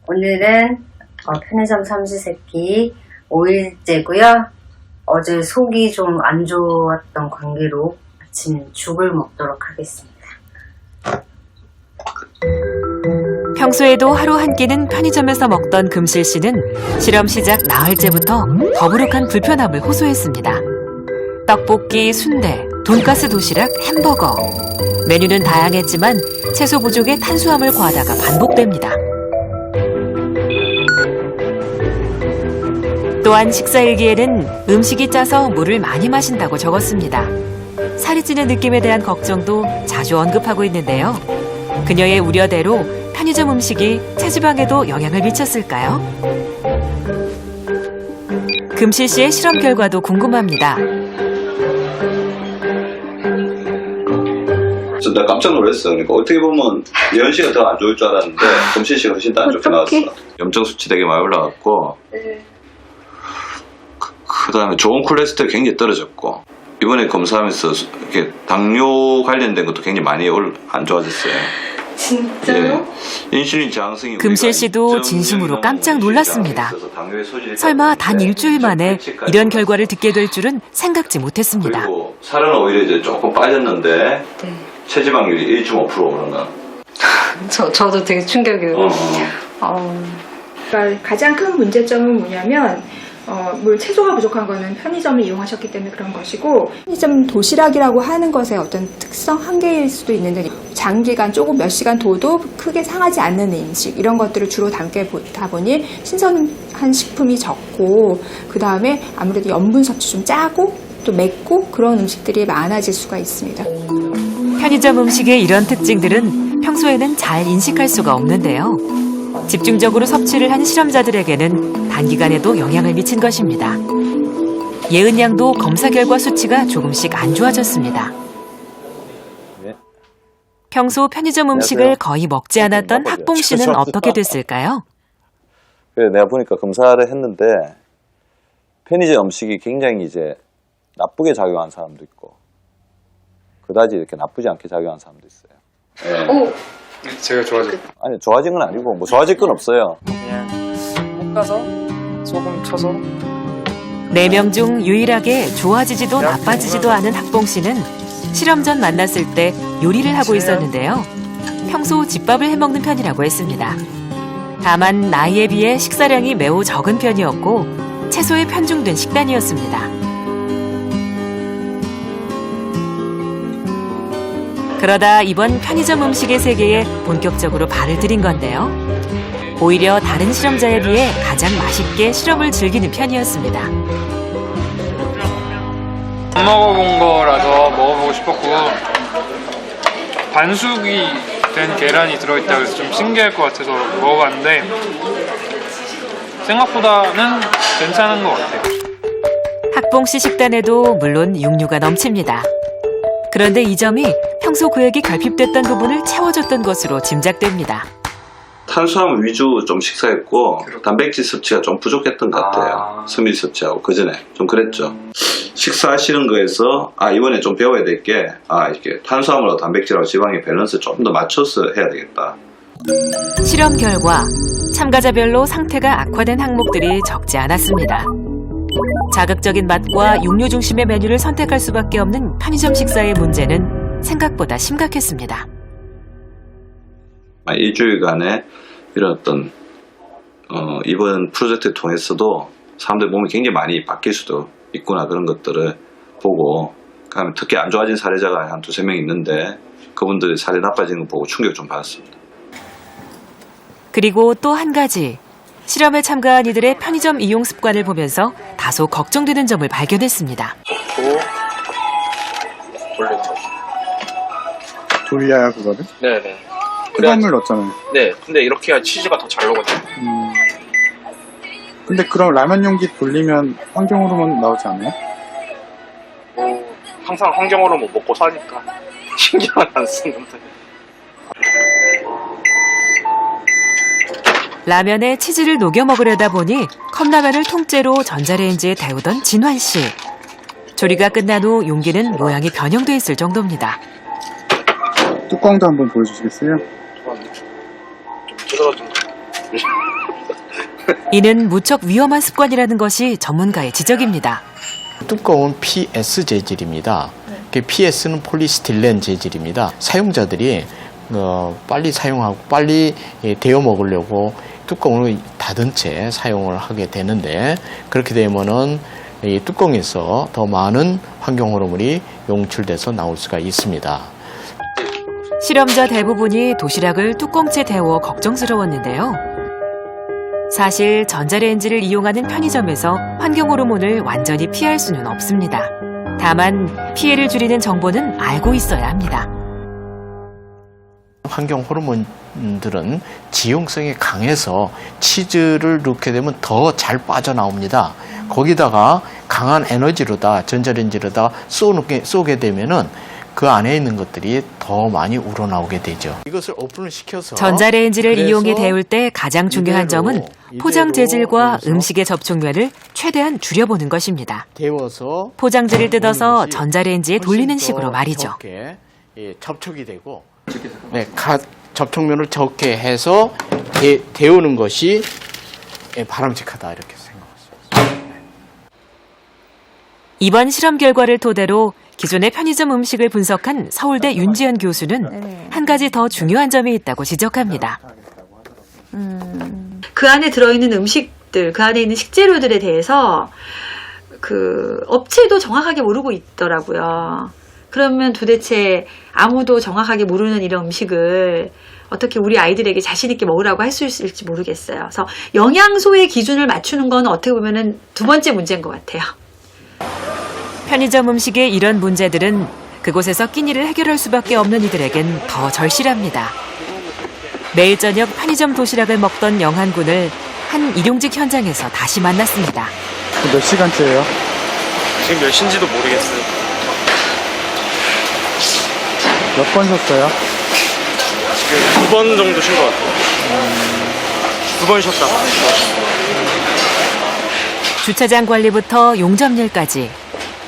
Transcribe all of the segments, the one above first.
오늘은 편의점 삼시세끼 5일째고요. 어제 속이 좀 안 좋았던 관계로 아침에 죽을 먹도록 하겠습니다. 평소에도 하루 한 끼는 편의점에서 먹던 금실 씨는 실험 시작 나흘째부터 더부룩한 불편함을 호소했습니다. 떡볶이, 순대, 돈가스 도시락, 햄버거. 메뉴는 다양했지만 채소 부족에 탄수화물 과다가 반복됩니다. 또한 식사 일기에는 음식이 짜서 물을 많이 마신다고 적었습니다. 살이 찌는 느낌에 대한 걱정도 자주 언급하고 있는데요. 그녀의 우려대로 편의점 음식이 체지방에도 영향을 미쳤을까요? 금실 씨의 실험 결과도 궁금합니다. 나 깜짝 놀랐어. 그러니까 어떻게 보면 예은 씨가 더 안 좋을 줄 알았는데 금실 씨가 훨씬 더 안 좋게 나왔어. 염증 수치 되게 많이 올라갔고, 그다음에 좋은 콜레스테롤 굉장히 떨어졌고, 이번에 검사하면서 이렇게 당뇨 관련된 것도 굉장히 많이 안 좋아졌어요. 진짜요? 예. 인슐린 저항성이 금실 씨도 진심으로 깜짝 놀랐습니다. 설마 단 일주일 만에 이런 결과를 듣게 될 줄은 생각지 못했습니다. 그리고 살은 오히려 이제 조금 빠졌는데 네. 체지방률이 1.5% 오르는. 저도 되게 충격이에요. 그러니까 가장 큰 문제점은 뭐냐면 물 채소가 부족한 거는 편의점을 이용하셨기 때문에 그런 것이고, 편의점 도시락이라고 하는 것의 어떤 특성 한계일 수도 있는데, 장기간 조금 몇 시간 둬도 크게 상하지 않는 음식 이런 것들을 주로 담다 보니 신선한 식품이 적고, 그 다음에 아무래도 염분 섭취 좀 짜고 또 맵고 그런 음식들이 많아질 수가 있습니다. 편의점 음식의 이런 특징들은 평소에는 잘 인식할 수가 없는데요. 집중적으로 섭취를 한 실험자들에게는 단기간에도 영향을 미친 것입니다. 예은 양도 검사 결과 수치가 조금씩 안 좋아졌습니다. 평소 편의점 음식을 거의 먹지 않았던 학봉 씨는 어떻게 됐을까요? 그래, 내가 보니까 검사를 했는데 편의점 음식이 굉장히 이제 나쁘게 작용한 사람도 있고 그다지 이렇게 나쁘지 않게 작용한 사람도 있어요. 네. 제가 좋아졌어요. 아니 좋아진 건 아니고 뭐 좋아질 건 없어요. 그냥 볶아서 소금 쳐서 4명 중 유일하게 좋아지지도 나빠지지도 않은 학봉 씨는 실험 전 만났을 때 요리를 하고 있었는데요. 평소 집밥을 해먹는 편이라고 했습니다. 다만 나이에 비해 식사량이 매우 적은 편이었고 채소에 편중된 식단이었습니다. 그러다 이번 편의점 음식의 세계에 본격적으로 발을 들인 건데요. 오히려 다른 실험자에 비해 가장 맛있게 실험을 즐기는 편이었습니다. 안 먹어본 거라서 먹어보고 싶었고, 반숙이 된 계란이 들어있다 그래서 좀 신기할 것 같아서 먹어봤는데 생각보다는 괜찮은 것 같아요. 학봉 씨 식단에도 물론 육류가 넘칩니다. 그런데 이 점이 평소 그에게 결핍됐던 부분을 채워줬던 것으로 짐작됩니다. 탄수화물 위주 좀 식사했고 단백질 섭취가 좀 부족했던 것 같아요. 섬유 섭취하고 그전에 좀 그랬죠. 식사하시는 거에서 이번에 좀 배워야 될 게 이렇게 탄수화물하고 단백질하고 지방의 밸런스 조금 더 맞춰서 해야 되겠다. 실험 결과 참가자별로 상태가 악화된 항목들이 적지 않았습니다. 자극적인 맛과 육류 중심의 메뉴를 선택할 수밖에 없는 편의점 식사의 문제는 생각보다 심각했습니다. 일주일간의 이런 어떤 이번 프로젝트를 통해서도 사람들 몸이 굉장히 많이 바뀔 수도 있구나, 그런 것들을 보고, 특히 안 좋아진 사례자가 한 2-3명 있는데 그분들이 살이 나빠지는 거 보고 충격 좀 받았습니다. 그리고 또 한 가지, 실험에 참가한 이들의 편의점 이용 습관을 보면서 다소 걱정되는 점을 발견했습니다. 돌려야 그거를? 네네. 뜨거운 물 넣었잖아요. 네, 근데 이렇게 해야 치즈가 더 잘 녹거든요. 근데 그럼 라면 용기 돌리면 환경호르몬 나오지 않아요? 항상 환경으로 뭐 먹고 사니까 신경은 안 쓰는데. 라면에 치즈를 녹여 먹으려다 보니 컵라면을 통째로 전자레인지에 데우던 진환 씨. 조리가 끝난 후 용기는 모양이 변형돼 있을 정도입니다. 뚜껑도 한번 보여주시겠어요? 좀 뜯어진 거. 이는 무척 위험한 습관이라는 것이 전문가의 지적입니다. 두꺼운 PS 재질입니다. PS는 폴리스틸렌 재질입니다. 사용자들이 빨리 사용하고 빨리 데워 먹으려고 뚜껑을 닫은 채 사용을 하게 되는데, 그렇게 되면은 이 뚜껑에서 더 많은 환경 호르몬이 용출돼서 나올 수가 있습니다. 실험자 대부분이 도시락을 뚜껑째 데워 걱정스러웠는데요. 사실 전자레인지를 이용하는 편의점에서 환경 호르몬을 완전히 피할 수는 없습니다. 다만 피해를 줄이는 정보는 알고 있어야 합니다. 환경 호르몬들은 지용성이 강해서 치즈를 넣게 되면 더 잘 빠져나옵니다. 거기다가 강한 에너지로다 전자레인지로다 쏘게 되면은 그 안에 있는 것들이 더 많이 우러나오게 되죠. 이것을 오픈을 시켜서 전자레인지를 이용해 데울 때 가장 중요한 점은 포장 재질과 음식의 접촉면을 최대한 줄여보는 것입니다. 데워서 포장지를 뜯어서 전자레인지에 돌리는 식으로 말이죠. 적게, 접촉이 되고, 접촉면을 적게 해서 데우는 것이 바람직하다 이렇게 생각합니다. 이번 실험 결과를 토대로 기존의 편의점 음식을 분석한 서울대 윤지연 교수는 한 가지 더 중요한 점이 있다고 지적합니다. 그 안에 들어있는 음식들, 그 안에 있는 식재료들에 대해서 그 업체도 정확하게 모르고 있더라고요. 그러면 도대체 아무도 정확하게 모르는 이런 음식을 어떻게 우리 아이들에게 자신 있게 먹으라고 할 수 있을지 모르겠어요. 그래서 영양소의 기준을 맞추는 건 어떻게 보면은 두 번째 문제인 것 같아요. 편의점 음식의 이런 문제들은 그곳에서 끼니를 해결할 수밖에 없는 이들에겐 더 절실합니다. 매일 저녁 편의점 도시락을 먹던 영한군을 한 일용직 현장에서 다시 만났습니다. 몇 시간째예요? 지금 몇 시인지도 모르겠어요. 몇 번 쉬었어요? 지금 2번 정도 쉰 것 같아요. 2번 쉬었다. 주차장 관리부터 용접일까지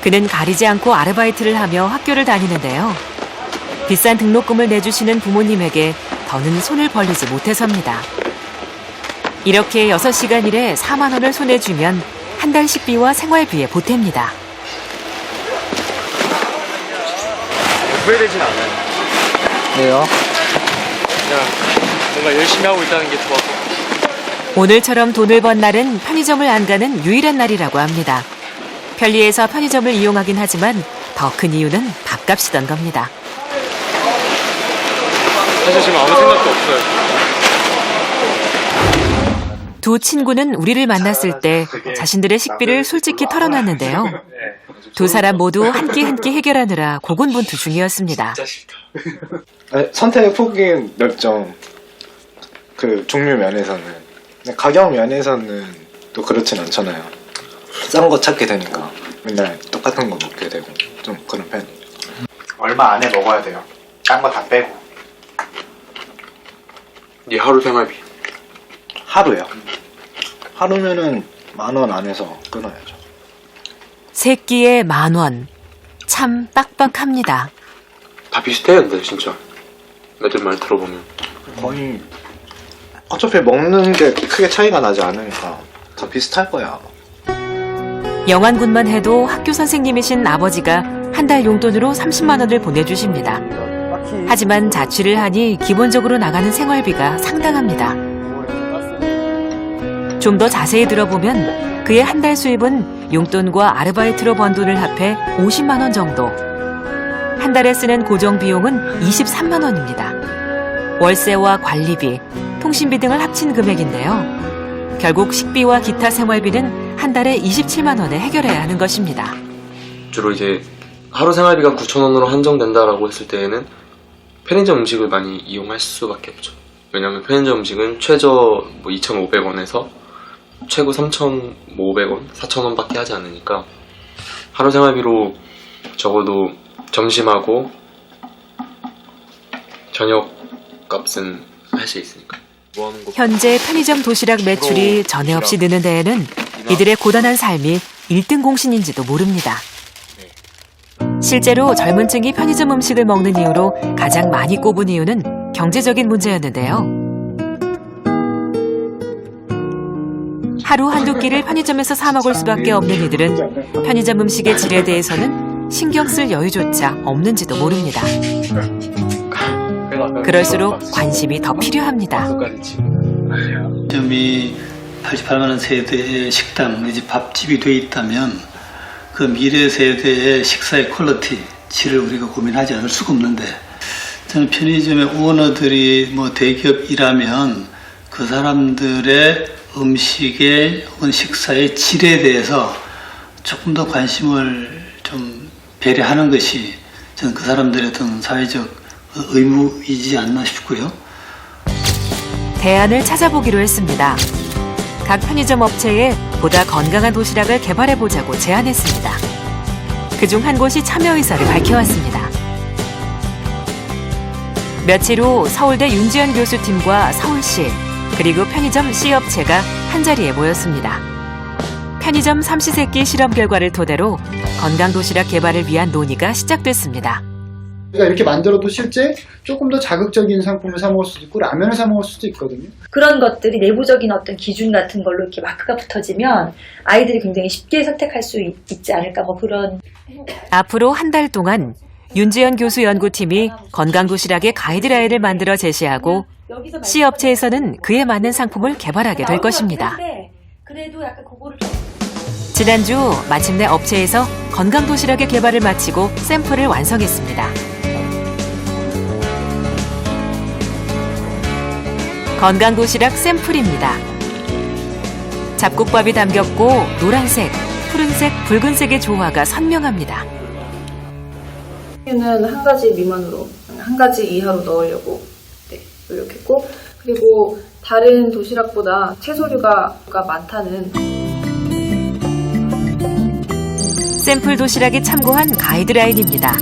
그는 가리지 않고 아르바이트를 하며 학교를 다니는데요. 비싼 등록금을 내주시는 부모님에게 더는 손을 벌리지 못해서입니다. 이렇게 6시간 일에 4만 원을 손에 쥐면 한 달 식비와 생활비에 보탭니다. 후회되진 않아요. 왜요? 그냥 뭔가 열심히 하고 있다는 게 좋아서. 오늘처럼 돈을 번 날은 편의점을 안 가는 유일한 날이라고 합니다. 편리해서 편의점을 이용하긴 하지만 더 큰 이유는 밥값이던 겁니다. 사실 지금 아무 생각도 없어요. 두 친구는 우리를 만났을 때 자신들의 식비를 솔직히 털어놨는데요. 두 사람 모두 한 끼 한 끼 해결하느라 고군분투 중이었습니다. 선택의 폭이 넓죠. 그 종류 면에서는. 가격 면에서는 또 그렇진 않잖아요. 싼 거 찾게 되니까 맨날 똑같은 거 먹게 되고 좀 그런 편이에요. 얼마 안에 먹어야 돼요? 딴 거 다 빼고. 네 하루 생활비. 하루요? 하루면은 10,000원 안에서 끊어야죠. 세 끼에 10,000원. 참 빡빡합니다. 다 비슷해요, 근데 진짜. 애들 말 들어보면. 거의 어차피 먹는 게 크게 차이가 나지 않으니까 다 비슷할 거야. 영한군만 해도 학교 선생님이신 아버지가 한 달 용돈으로 30만 원을 보내주십니다. 하지만 자취를 하니 기본적으로 나가는 생활비가 상당합니다. 좀 더 자세히 들어보면 그의 한 달 수입은 용돈과 아르바이트로 번 돈을 합해 50만 원 정도. 한 달에 쓰는 고정 비용은 23만 원입니다. 월세와 관리비, 통신비 등을 합친 금액인데요. 결국 식비와 기타 생활비는 한 달에 27만 원에 해결해야 하는 것입니다. 주로 이제 하루 생활비가 9,000원으로 한정된다라고 했을 때에는 편의점 음식을 많이 이용할 수밖에 없죠. 왜냐하면 편의점 음식은 최저 2,500원에서 최고 3,500원, 4,000원밖에 하지 않으니까 하루 생활비로 적어도 점심하고 저녁 값은 할 수 있으니까. 현재 편의점 도시락 매출이 전에 없이 느는 데에는 이들의 고단한 삶이 1등 공신인지도 모릅니다. 실제로 젊은 층이 편의점 음식을 먹는 이유로 가장 많이 꼽은 이유는 경제적인 문제였는데요. 하루 한두 끼를 편의점에서 사 먹을 수밖에 없는 이들은 편의점 음식의 질에 대해서는 신경 쓸 여유조차 없는지도 모릅니다. 그럴수록 관심이 더 필요합니다. 점이 88만 원 세대의 식당 내지 밥집이 돼 있다면 그 미래 세대의 식사의 퀄리티, 질을 우리가 고민하지 않을 수가 없는데, 저는 편의점의 오너들이 뭐 대기업이라면 그 사람들의 음식의 혹은 식사의 질에 대해서 조금 더 관심을 좀 배려하는 것이 저는 그 사람들의 어떤 사회적 의무이지 않나 싶고요. 대안을 찾아보기로 했습니다. 각 편의점 업체에 보다 건강한 도시락을 개발해보자고 제안했습니다. 그중 한 곳이 참여 의사를 밝혀왔습니다. 며칠 후 서울대 윤지연 교수팀과 서울시 그리고 편의점 C업체가 한자리에 모였습니다. 편의점 삼시세끼 실험 결과를 토대로 건강도시락 개발을 위한 논의가 시작됐습니다. 우리가 이렇게 만들어도 실제 조금 더 자극적인 상품을 사 먹을 수도 있고 라면을 사 먹을 수도 있거든요. 그런 것들이 내부적인 어떤 기준 같은 걸로 이렇게 마크가 붙어지면 아이들이 굉장히 쉽게 선택할 수 있지 않을까, 뭐 그런. 앞으로 한 달 동안 윤지연 교수 연구팀이 건강도시락의 가이드라인을 만들어 제시하고 C업체에서는 그에 맞는 상품을 개발하게 될 것입니다. 지난주 마침내 업체에서 건강도시락의 개발을 마치고 샘플을 완성했습니다. 건강도시락 샘플입니다. 잡곡밥이 담겼고 노란색, 푸른색, 붉은색의 조화가 선명합니다. 는 한 가지 미만으로, 한 가지 이하로 넣으려고 노력했고, 그리고 다른 도시락보다 채소류가 많다는. 샘플 도시락에 참고한 가이드라인입니다.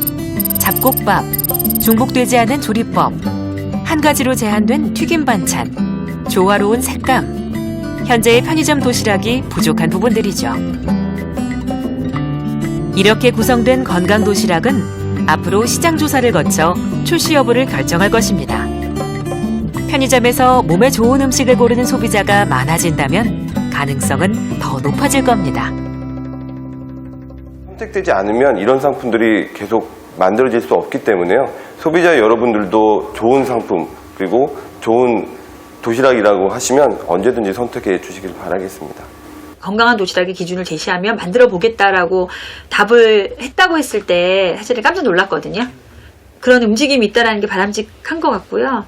잡곡밥, 중복되지 않은 조리법, 한 가지로 제한된 튀김 반찬, 조화로운 색감. 현재의 편의점 도시락이 부족한 부분들이죠. 이렇게 구성된 건강 도시락은 앞으로 시장 조사를 거쳐 출시 여부를 결정할 것입니다. 편의점에서 몸에 좋은 음식을 고르는 소비자가 많아진다면 가능성은 더 높아질 겁니다. 선택되지 않으면 이런 상품들이 계속 만들어질 수 없기 때문에요. 소비자 여러분들도 좋은 상품 그리고 좋은 도시락이라고 하시면 언제든지 선택해 주시길 바라겠습니다. 건강한 도시락의 기준을 제시하면 만들어 보겠다라고 답을 했다고 했을 때 사실은 깜짝 놀랐거든요. 그런 움직임이 있다는 게 바람직한 것 같고요.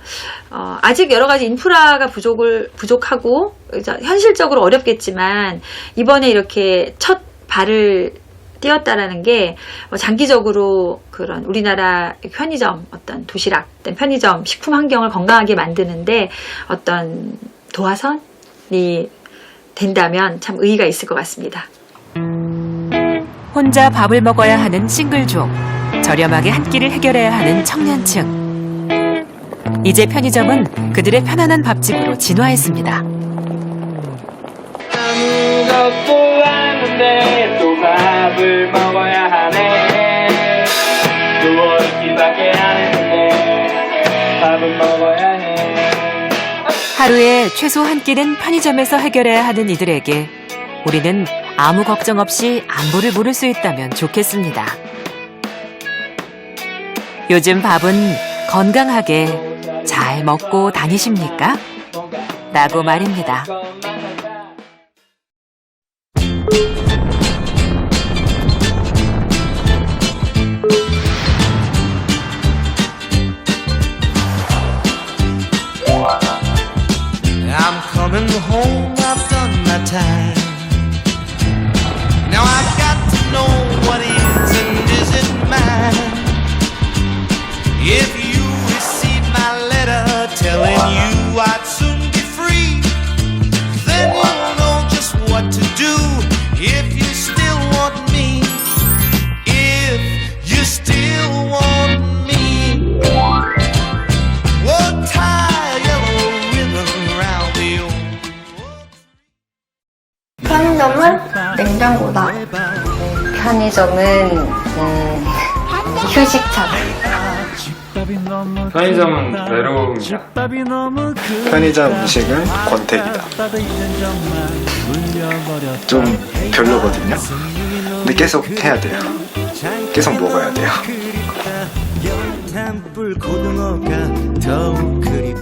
아직 여러 가지 인프라가 부족하고 현실적으로 어렵겠지만 이번에 이렇게 첫 발을 띄었다라는 게 장기적으로 그런 우리나라 편의점 어떤 도시락, 편의점 식품 환경을 건강하게 만드는데 어떤 도화선이 된다면 참 의의가 있을 것 같습니다. 혼자 밥을 먹어야 하는 싱글족, 저렴하게 한 끼를 해결해야 하는 청년층. 이제 편의점은 그들의 편안한 밥집으로 진화했습니다. 아무것도 아는데 또 밥을 먹어야 하네. 누워있기밖에 안 했는데 밥은 먹어야 해. 하루에 최소 한 끼는 편의점에서 해결해야 하는 이들에게 우리는 아무 걱정 없이 안부를 물을 수 있다면 좋겠습니다. 요즘 밥은 건강하게 잘 먹고 다니십니까? 라고 말입니다. I'm coming home, I've done my time. Now I've got to know what is and isn't mine. If you receive my letter telling you I'd soon be free, then you'll know just what to do if you still want me. If you still want me. Whoa, tie a yellow ribbon around the old. 편의점은 냉장고다. 편의점은 휴식처다. 편의점은 외로움이다. 편의점 음식은 권태기다. 좀 별로거든요. 근데 계속 해야 돼요. 계속 먹어야 돼요. 연탄불 고등어가 더욱 그립